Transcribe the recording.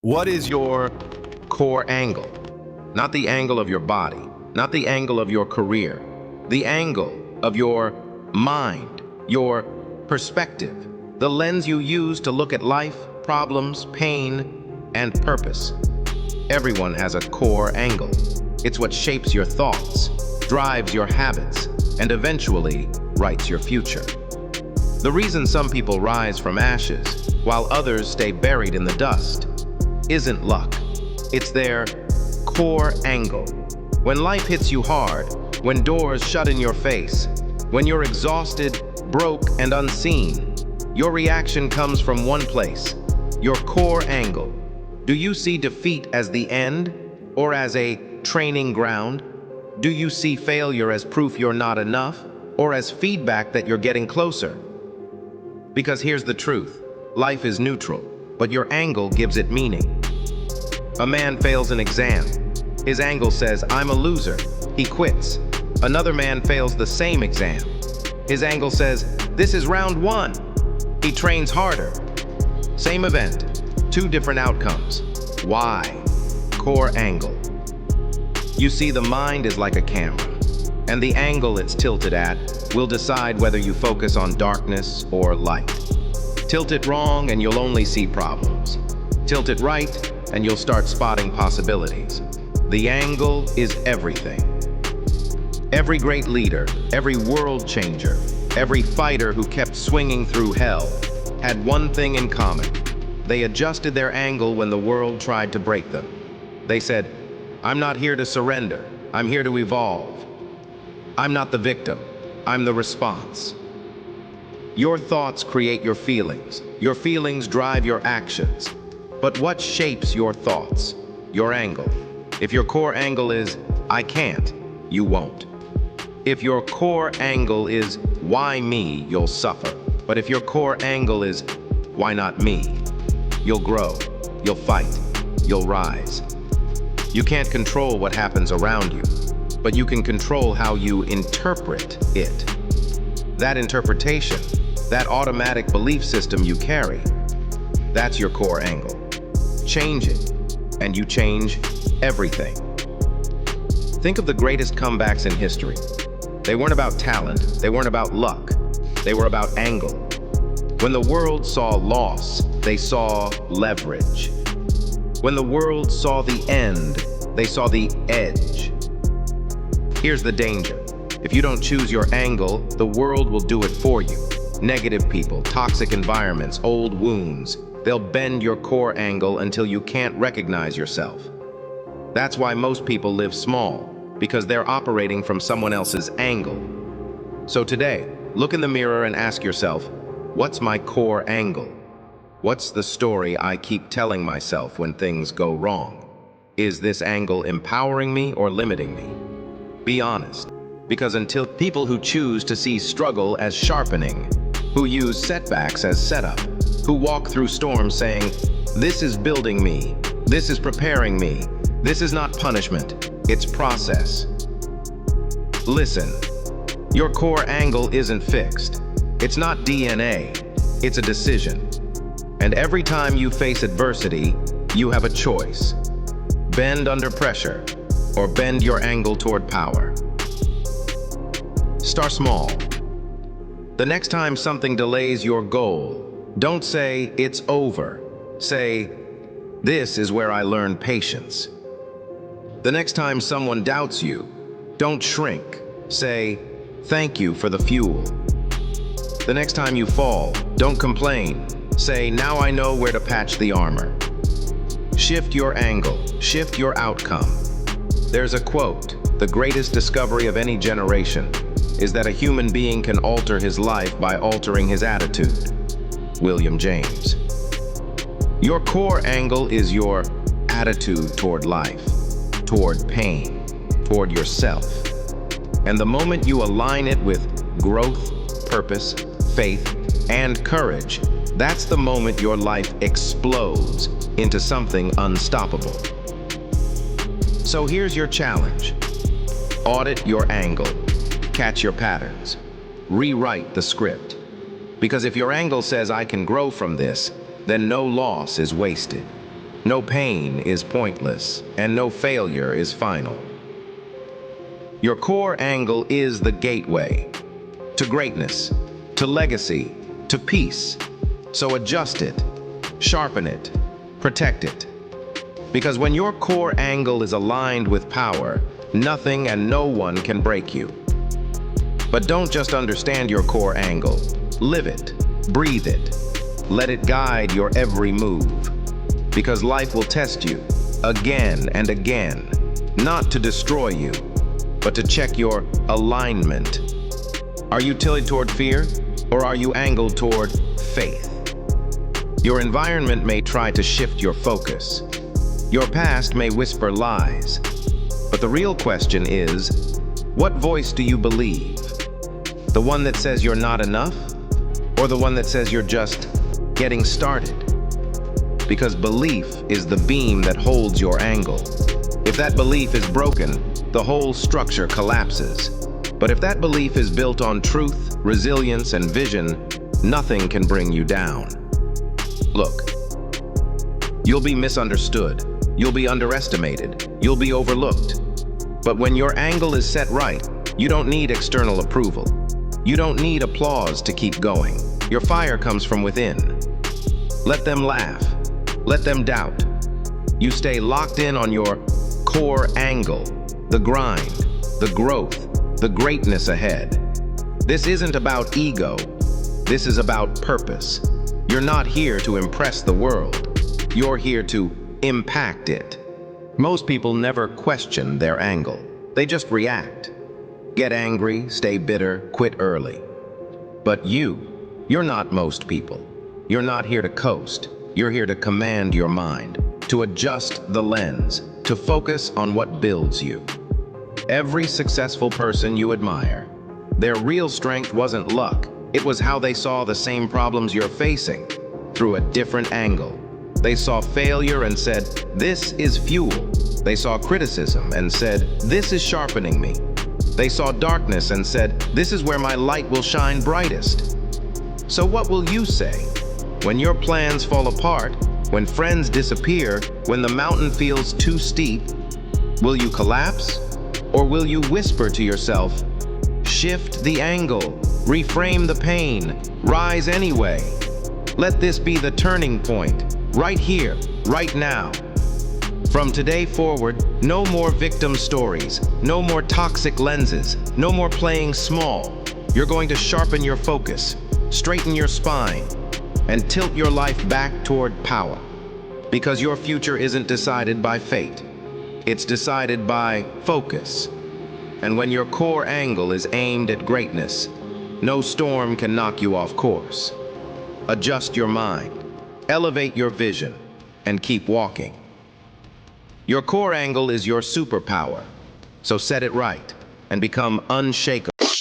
What is your core angle? Not the angle of your body, not the angle of your career, the angle of your mind, your perspective, the lens you use to look at life, problems, pain, and purpose. Everyone has a core angle. It's what shapes your thoughts, drives your habits, and eventually writes your future. The reason some people rise from ashes while others stay buried in the dust isn't luck. It's their core angle. When life hits you hard, when doors shut in your face, when you're exhausted, broke, and unseen, your reaction comes from one place, your core angle. Do you see defeat as the end or as a training ground? Do you see failure as proof you're not enough or as feedback that you're getting closer? Because here's the truth, life is neutral, but your angle gives it meaning. A man fails an exam. His angle says, I'm a loser. He quits. Another man fails the same exam. His angle says, this is round one. He trains harder. Same event, two different outcomes. Why? Core angle. You see, the mind is like a camera, and the angle it's tilted at will decide whether you focus on darkness or light. Tilt it wrong and you'll only see problems. Tilt it right and you'll start spotting possibilities. The angle is everything. Every great leader, every world changer, every fighter who kept swinging through hell had one thing in common. They adjusted their angle when the world tried to break them. They said, I'm not here to surrender. I'm here to evolve. I'm not the victim. I'm the response. Your thoughts create your feelings. Your feelings drive your actions. But what shapes your thoughts? Your angle. If your core angle is, I can't, you won't. If your core angle is, why me, you'll suffer. But if your core angle is, why not me? You'll grow, you'll fight, you'll rise. You can't control what happens around you, but you can control how you interpret it. That interpretation, that automatic belief system you carry, that's your core angle. Change it, and you change everything. Think of the greatest comebacks in history. They weren't about talent, they weren't about luck, they were about angle. When the world saw loss, they saw leverage. When the world saw the end, they saw the edge. Here's the danger. If you don't choose your angle, the world will do it for you. Negative people, toxic environments, old wounds, they'll bend your core angle until you can't recognize yourself. That's why most people live small, because they're operating from someone else's angle. So today, look in the mirror and ask yourself, what's my core angle? What's the story I keep telling myself when things go wrong? Is this angle empowering me or limiting me? Be honest, because until people who choose to see struggle as sharpening, who use setbacks as setup, who walk through storms saying, this is building me, this is preparing me, this is not punishment, it's process. Listen, your core angle isn't fixed. It's not DNA, it's a decision. And every time you face adversity, you have a choice. Bend under pressure, or bend your angle toward power. Start small. The next time something delays your goal, don't say, it's over. Say, this is where I learned patience. The next time someone doubts you, don't shrink. Say, thank you for the fuel. The next time you fall, don't complain. Say, now I know where to patch the armor. Shift your angle, shift your outcome. There's a quote, the greatest discovery of any generation is that a human being can alter his life by altering his attitude. William James. Your core angle is your attitude toward life, toward pain, toward yourself. And the moment you align it with growth, purpose, faith, and courage, that's the moment your life explodes into something unstoppable. So here's your challenge. Audit your angle, catch your patterns, rewrite the script. Because if your angle says I can grow from this, then no loss is wasted. No pain is pointless, and no failure is final. Your core angle is the gateway to greatness, to legacy, to peace. So adjust it, sharpen it, protect it. Because when your core angle is aligned with power, nothing and no one can break you. But don't just understand your core angle. Live it, breathe it. Let it guide your every move. Because life will test you again and again, not to destroy you, but to check your alignment. Are you tilted toward fear, or are you angled toward faith? Your environment may try to shift your focus. Your past may whisper lies. But the real question is, what voice do you believe? The one that says you're not enough, or the one that says you're just getting started? Because belief is the beam that holds your angle. If that belief is broken, the whole structure collapses. But if that belief is built on truth, resilience, and vision, nothing can bring you down. Look, you'll be misunderstood, you'll be underestimated, you'll be overlooked. But when your angle is set right, you don't need external approval. You don't need applause to keep going. Your fire comes from within. Let them laugh, let them doubt. You stay locked in on your core angle, the grind, the growth, the greatness ahead. This isn't about ego. This is about purpose. You're not here to impress the world. You're here to impact it. Most people never question their angle. They just react. Get angry, stay bitter, quit early. But you're not most people. You're not here to coast. You're here to command your mind, to adjust the lens, to focus on what builds you. Every successful person you admire, their real strength wasn't luck. It was how they saw the same problems you're facing through a different angle. They saw failure and said, "This is fuel." They saw criticism and said, "This is sharpening me." They saw darkness and said, "This is where my light will shine brightest." So what will you say? When your plans fall apart, when friends disappear, when the mountain feels too steep, will you collapse? Or will you whisper to yourself, "Shift the angle, reframe the pain, rise anyway"? Let this be the turning point, right here, right now. From today forward, no more victim stories, no more toxic lenses, no more playing small. You're going to sharpen your focus, straighten your spine, and tilt your life back toward power. Because your future isn't decided by fate. It's decided by focus. And when your core angle is aimed at greatness, no storm can knock you off course. Adjust your mind, elevate your vision, and keep walking. Your core angle is your superpower, so set it right and become unshakable.